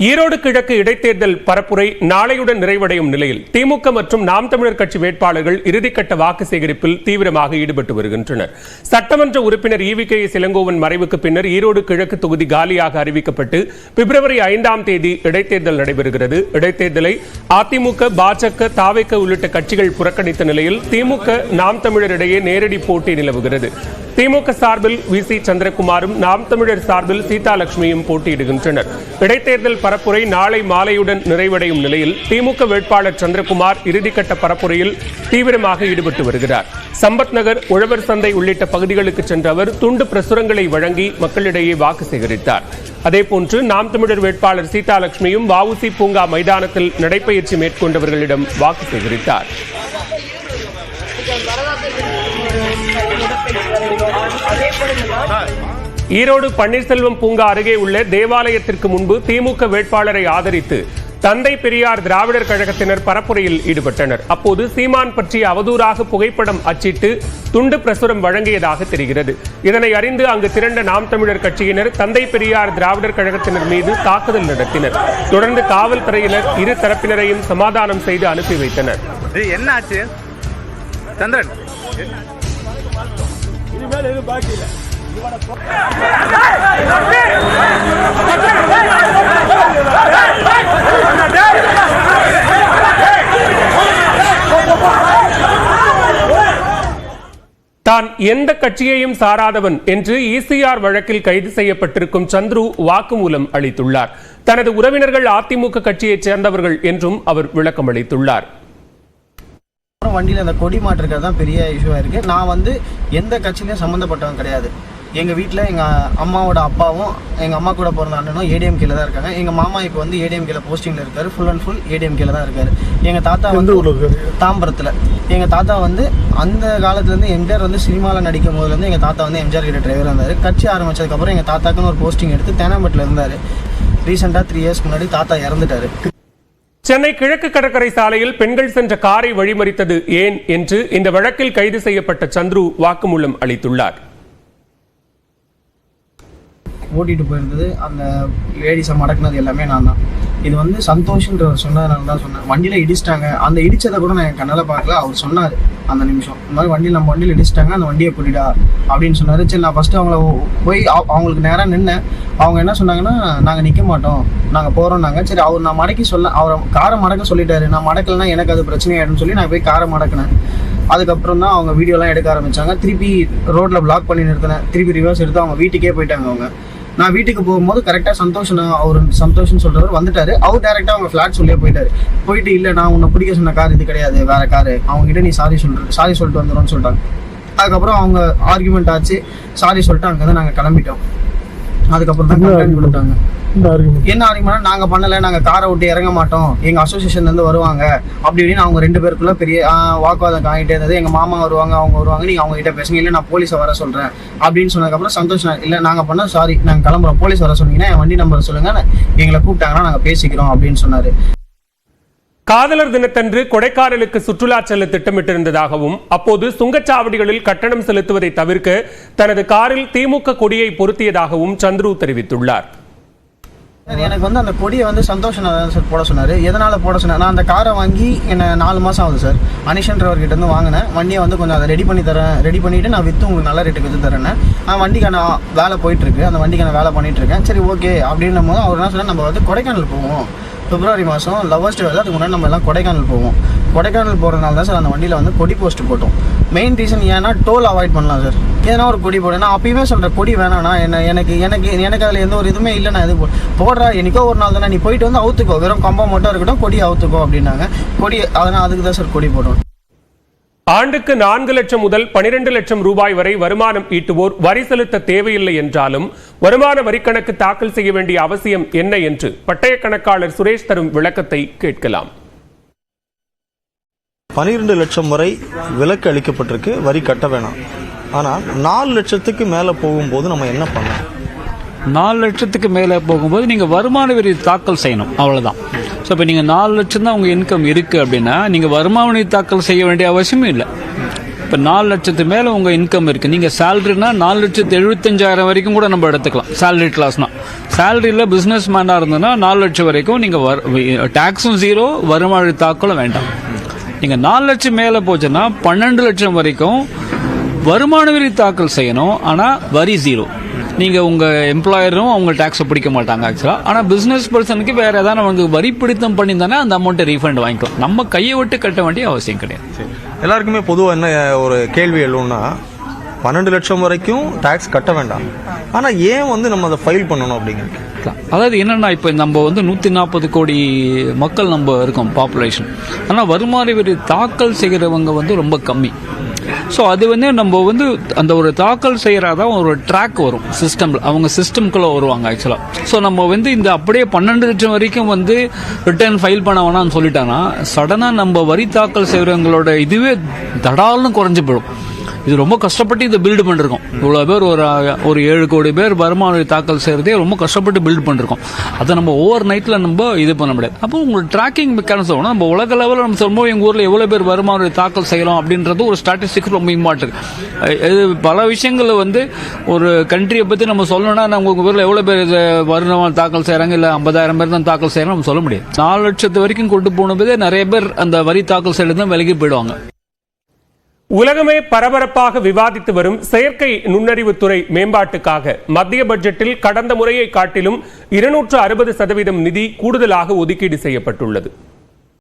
ஈரோடு கிழக்கு இடைத்தேர்தல் பரப்புரை நாளையுடன் நிறைவடையும் நிலையில் திமுக மற்றும் நாம் தமிழர் கட்சி வேட்பாளர்கள் இறுதிக்கட்ட வாக்கு சேகரிப்பில் தீவிரமாக ஈடுபட்டு வருகின்றனர். சட்டமன்ற உறுப்பினர் ஈவி.கே.எஸ். இளங்கோவன் மறைவுக்கு பின்னர் ஈரோடு கிழக்கு தொகுதி காலியாக அறிவிக்கப்பட்டு பிப்ரவரி 5ஆம் தேதி இடைத்தேர்தல் நடைபெறுகிறது. இடைத்தேர்தலை அதிமுக, பாஜக, தாவேக உள்ளிட்ட கட்சிகள் புறக்கணித்த நிலையில் திமுக, நாம் தமிழர் இடையே நேரடி போட்டி நிலவுகிறது. திமுக சார்பில் வி.சி. சந்திரகுமாரும், நாம் தமிழர் சார்பில் சீதாலட்சுமியும் போட்டியிடுகின்றனர். இடைத்தேர்தல் பரப்புரை நாளை மாலையுடன் நிறைவடையும் நிலையில் திமுக வேட்பாளர் சந்திரகுமார் இறுதிக்கட்ட பரப்புரையில் தீவிரமாக ஈடுபட்டு வருகிறார். சம்பத் நகர், உழவர் சந்தை உள்ளிட்ட பகுதிகளுக்கு சென்ற அவர் துண்டு பிரசுரங்களை வழங்கி மக்களிடையே வாக்கு சேகரித்தார். அதேபோன்று நாம் தமிழர் வேட்பாளர் சீதாலட்சுமியும் வ.உ.சி. பூங்கா மைதானத்தில் நடைபயிற்சி மேற்கொண்டவர்களிடம் வாக்கு சேகரித்தார். ஈரோடு பன்னீர்செல்வம் பூங்கா அருகே உள்ள தேவாலயத்திற்கு முன்பு திமுக வேட்பாளரை ஆதரித்து தந்தை பெரியார் திராவிடர் கழகத்தினர் பரப்புரையில் ஈடுபட்டனர். அப்போது சீமான் பற்றிய அவதூறாக புகைப்படம் அச்சிட்டு துண்டு பிரசுரம் வழங்கியதாக தெரிகிறது. இதனை அறிந்து அங்கு திரண்ட நாம் தமிழர் கட்சியினர் தந்தை பெரியார் திராவிடர் கழகத்தினர் மீது தாக்குதல் நடத்தினர். தொடர்ந்து காவல்துறையினர் இரு தரப்பினரையும் சமாதானம் செய்து அனுப்பி வைத்தனர். தான் எந்த கட்சியையும் சாராதவன் என்று இசிஆர் வழக்கில் கைது செய்யப்பட்டிருக்கும் சந்துரு வாக்குமூலம் அளித்துள்ளார். தனது உறவினர்கள் அதிமுக கட்சியைச் சேர்ந்தவர்கள் என்றும் அவர் விளக்கம் அளித்துள்ளார். வண்டியில் அந்த கொடி மாற்றுக்கிறது தான் பெரிய இஷ்யூவாக இருக்குது. நான் எந்த கட்சியிலையும் சம்மந்தப்பட்டவன் கிடையாது. எங்கள் வீட்டில் எங்கள் அம்மாவோட அப்பாவும் எங்கள் அம்மா கூட பிறந்த அண்ணனும் ஏடிஎம்கேல தான் இருக்காங்க. எங்கள் மாமா இப்போ ஏடிஎம்கேல போஸ்டிங்கில் இருக்கார். ஃபுல் அண்ட் ஃபுல் ஏடிஎம்கேல தான் இருக்கார். எங்கள் தாத்தா தாம்பரத்தில். எங்கள் தாத்தா அந்த காலத்துலேருந்து எம்ஜிஆர் சினிமாவில் நடிக்கும் போதுலேருந்து எங்கள் தாத்தா எம்ஜிஆர் கிட்ட டிரைவராக இருந்தார். கட்சி ஆரம்பித்ததுக்கப்புறம் எங்கள் தாத்தாக்குன்னு ஒரு போஸ்டிங் எடுத்து தேனாம்பேட்டில் இருந்தார். ரீசெண்டாக 3 இயர்ஸ்க்கு முன்னாடி தாத்தா இறந்துட்டார். சென்னை கிழக்கு கடற்கரை சாலையில் பெண்கள் சென்ற காரை வழிமறித்தது ஏன் என்று இந்த வழக்கில் கைது செய்யப்பட்ட சந்துரு வாக்குமூலம் அளித்துள்ளார். ஓட்டிட்டு போயிருந்தது அந்த லேடிஸை மடக்குனது எல்லாமே நான் தான். இது சந்தோஷன்ற சொன்னதுனால தான் சொன்னேன். வண்டியில் இடிச்சிட்டாங்க. அந்த இடிச்சதை கூட நான் என் கண்ணால் பார்க்கல. அவர் சொன்னார் அந்த நிமிஷம், இந்த மாதிரி நம்ம வண்டியில் இடிச்சிட்டாங்க, அந்த வண்டியை கூட்டிடா அப்படின்னு சொன்னார். சரி, நான் ஃபஸ்ட்டு அவங்கள போய் அவங்களுக்கு நேராக நின்னேன். அவங்க என்ன சொன்னாங்கன்னா, நாங்கள் நிற்க மாட்டோம், நாங்கள் போகிறோம்னாங்க. சரி, அவர் நான் மடக்கி அவர் காரை மடக்க சொல்லிட்டாரு. நான் மடக்கலைன்னா எனக்கு அது பிரச்சனையாயிடுன்னு சொல்லி நான் போய் காரை மடக்கினேன். அதுக்கப்புறம் தான் அவங்க வீடியோலாம் எடுக்க ஆரம்பித்தாங்க. திருப்பி ரோட்டில் பிளாக் பண்ணி நிறுத்தினேன். திருப்பி ரிவர்ஸ் எடுத்து அவங்க வீட்டுக்கே போயிட்டாங்க. அவங்க நான் வீட்டுக்கு போகும்போது கரெக்டாக சந்தோஷம்னு சொல்கிறவர் வந்துட்டாரு. அவர் டேரெக்டாக அவங்க ஃப்ளாட் சொல்லியே போயிட்டு இல்லை, நான் உன்னை பிடிக்க சொன்ன கார் இது கிடையாது, வேற காரு, அவங்ககிட்ட நீ சாரி சொல்லிட்டு வந்துடும்னு சொல்லிட்டாங்க. அதுக்கப்புறம் அவங்க ஆர்குமெண்ட் ஆச்சு. சாரி சொல்லிட்டு அங்கே நாங்கள் கிளம்பிட்டோம். அதுக்கப்புறம் தான் கம்ப்ளைண்ட் கொடுத்தாங்க. என்ன ஆர்குமெண்ட், நாங்கள் பண்ணலை, நாங்கள் காரை விட்டு இறங்க மாட்டோம், எங்கள் அசோசியேஷன்லேருந்து வருவாங்க அப்படி இப்படின்னு அவங்க 2 பேருக்குள்ள பெரிய வாக்குவாதம் காணிட்டே இருந்தது. எங்கள் மாமா வருவாங்க, அவங்க வருவாங்க, நீங்கள் அவங்க கிட்ட பேசுங்க, இல்லை நான் போலீஸை வர சொல்கிறேன் அப்படின்னு சொன்னதுக்கப்புறம் சந்தோஷம் இல்லை, நாங்கள் பண்ணோம், சாரி நாங்கள் கிளம்புறோம், போலீஸ் வர சொன்னீங்கன்னா என் வண்டி நம்பர் சொல்லுங்கள், எங்களை கூப்பிட்டாங்கன்னா நாங்கள் பேசிக்கிறோம் அப்படின்னு சொன்னார். காதலர் தினத்தன்று கொடைக்கானலுக்கு சுற்றுலா செல்ல திட்டமிட்டிருந்ததாகவும் அப்போது சுங்கச்சாவடிகளில் கட்டணம் செலுத்துவதை தவிர்க்க தனது காரில் திமுக கொடியை பொருத்தியதாகவும் சந்துரு தெரிவித்துள்ளார். எனக்கு அந்த கொடியை சந்தோஷம் சார் போட சொன்னார். எதனால் போட சொன்னார், நான் அந்த காரை வாங்கி என்ன 4 மாதம் ஆகுது சார். அனிஷன்றவர்கிட்ட வாங்கினேன். வண்டியை கொஞ்சம் அதை ரெடி பண்ணிவிட்டு நான் விற்று உங்களுக்கு நல்ல ரேட்டுக்கு விற்று தரேன்னு. வண்டிக்கான வேலை போயிட்டுருக்கு, அந்த வண்டிக்கான வேலை பண்ணிகிட்ருக்கேன். சரி, ஓகே அப்படின்னும் போது அவர் என்ன சொன்னால், நம்ம கொடைக்கானல் போவோம், பிப்ரவரி மாதம் லவ்வர்ஸ் டே வருது, அதுக்கு முன்னாடி நம்ம எல்லாம் கொடைக்கானல் போவோம். கொடைக்கானல் போகிறதுனால தான் சார் அந்த வண்டியில் கொடி போஸ்ட் போட்டோம். மெயின் ரீசன் ஏன்னா டோல் அவாய்ட் பண்ணலாம் சார். ஏன்னா ஒரு கொடி போட, நான் அப்பயுமே சொல்கிறேன், கொடி வேணாண்ணா, எனக்கு அதில் எந்த ஒரு இதுவுமே இல்லை, நான் எது போடுறா என்னைக்கோ ஒரு நாள் தானே, நீ போயிட்டு அவுத்துக்கோ, வெறும் கம்பம் மட்டும் இருக்கட்டும், கொடி அவுத்துக்கோ அப்படின்னாங்க. கொடி அதனால் அதுக்கு தான் சார் கொடி போட்டோம். ஆண்டுக்கு 4 லட்சம் முதல் 12 லட்சம் ரூபாய் வரை வருமானம் ஈட்டுவோர் வரி செலுத்த தேவையில்லை என்றாலும் வருமான வரிக்கணக்கு தாக்கல் செய்ய வேண்டிய அவசியம் என்ன என்று பட்டய கணக்காளர் சுரேஷ் தரும் விளக்கத்தை கேட்கலாம். 12 லட்சம் வரை விலக்கு அளிக்கப்பட்டிருக்கு, வரி கட்ட வேணாம். ஆனால் 4 லட்சத்துக்கு மேலே போகும்போது நம்ம என்ன பண்ணலாம்? 4 லட்சத்துக்கு மேலே போகும்போது நீங்கள் வருமான வரி தாக்கல் செய்யணும், அவ்வளோதான். ஸோ இப்போ நீங்கள் 4 லட்சம் தான் உங்கள் இன்கம் இருக்குது அப்படின்னா நீங்கள் வருமான வரி தாக்கல் செய்ய வேண்டிய அவசியமே இல்லை. இப்போ 4 லட்சத்துக்கு மேலே உங்கள் இன்கம் இருக்குது, நீங்கள் சேலரினா 4,75,000 வரைக்கும் கூட நம்ம எடுத்துக்கலாம், சேலரி கிளாஸ்னால். சேலரியில் பிஸ்னஸ் மேனாக இருந்ததுன்னா 4 லட்சம் வரைக்கும் நீங்கள் டேக்ஸும் 0, வருமான வரி தாக்கலும் வேண்டாம். நீங்கள் 4 லட்சம் மேலே போச்சுன்னா 12 லட்சம் வரைக்கும் வருமான வரி தாக்கல் செய்யணும், ஆனால் வரி 0. நீங்கள் உங்கள் எம்ப்ளாயரும் அவங்க டேக்ஸை பிடிக்க மாட்டாங்க ஆக்சுவலாக. ஆனால் பிஸ்னஸ் பர்சனுக்கு வேறு ஏதாவது அவங்க வரி பிடித்தம் பண்ணியிருந்தானே அந்த அமௌண்ட்டை ரீஃபண்ட் வாங்கிக்கலாம். நம்ம கையை விட்டு கட்ட வேண்டிய அவசியம் கிடையாது. எல்லாருக்குமே பொதுவாக என்ன ஒரு கேள்வி எழுன்னா, 12 லட்சம் வரைக்கும் டேக்ஸ் கட்ட வேண்டாம், ஆனால் ஏன் நம்ம அதை ஃபைல் பண்ணணும் அப்படிங்கிறது. அதாவது என்னன்னா, இப்போ நம்ம 140 கோடி மக்கள் நம்ம இருக்கோம் பாப்புலேஷன். ஆனால் வருமான வரி தாக்கல் செய்கிறவங்க ரொம்ப கம்மி. ஸோ அது நம்ம அந்த ஒரு தாக்கல் செய்யறதான் ஒரு ட்ராக் வரும் சிஸ்டம்ல, அவங்க சிஸ்டம்குள்ள வருவாங்க ஆக்சுவலா. ஸோ நம்ம இந்த அப்படியே 12 லட்சம் வரைக்கும் ரிட்டர்ன் ஃபைல் பண்ண வேணாம்னு சொல்லிட்டாங்கன்னா சடனா நம்ம வரி தாக்கல் செய்யறவங்களோட இதுவே தடால்னு குறைஞ்சு போயிடும். இது ரொம்ப கஷ்டப்பட்டு இதை பில்டு பண்ணிருக்கோம். இவ்வளோ பேர் ஒரு 7 கோடி பேர் வருமான வரி தாக்கல் செய்யறதே ரொம்ப கஷ்டப்பட்டு பில்டு பண்ணிருக்கோம். அதை நம்ம ஓவர் நைட்ல நம்ம இது பண்ண முடியாது. அப்போ உங்களுக்கு ட்ராக்கிங் மெக்கானிசம் நம்ம உலக லெவலில் நம்ம சொல்லும்போது எங்கள் ஊரில் எவ்வளோ பேர் வருமான வரி தாக்கல் செய்யலாம் அப்படின்றது ஒரு ஸ்டாட்டிஸ்டிக்ஸ் ரொம்ப இம்பார்ட்டன்ட். இது பல விஷயங்கள் ஒரு கண்ட்ரியை பற்றி நம்ம சொல்லணும்னா, நம்ம உங்கள் ஊரில் எவ்வளோ பேர் வருமான தாக்கல் செய்கிறாங்க, இல்லை 50,000 பேர் தான் தாக்கல் செய்யறாங்க நம்ம சொல்ல முடியாது. 4 லட்சத்து வரைக்கும் கொண்டு போனதே நிறைய பேர் அந்த வரி தாக்கல் செய்யறது தான் விலகி போயிடுவாங்க. உலகமே பரபரப்பாக விவாதித்து வரும் செயற்கை நுண்ணறிவு துறை மேம்பாட்டுக்காக மத்திய பட்ஜெட்டில் கடந்த முறையை காட்டிலும் 260% நிதி கூடுதலாக ஒதுக்கீடு செய்யப்பட்டுள்ளது.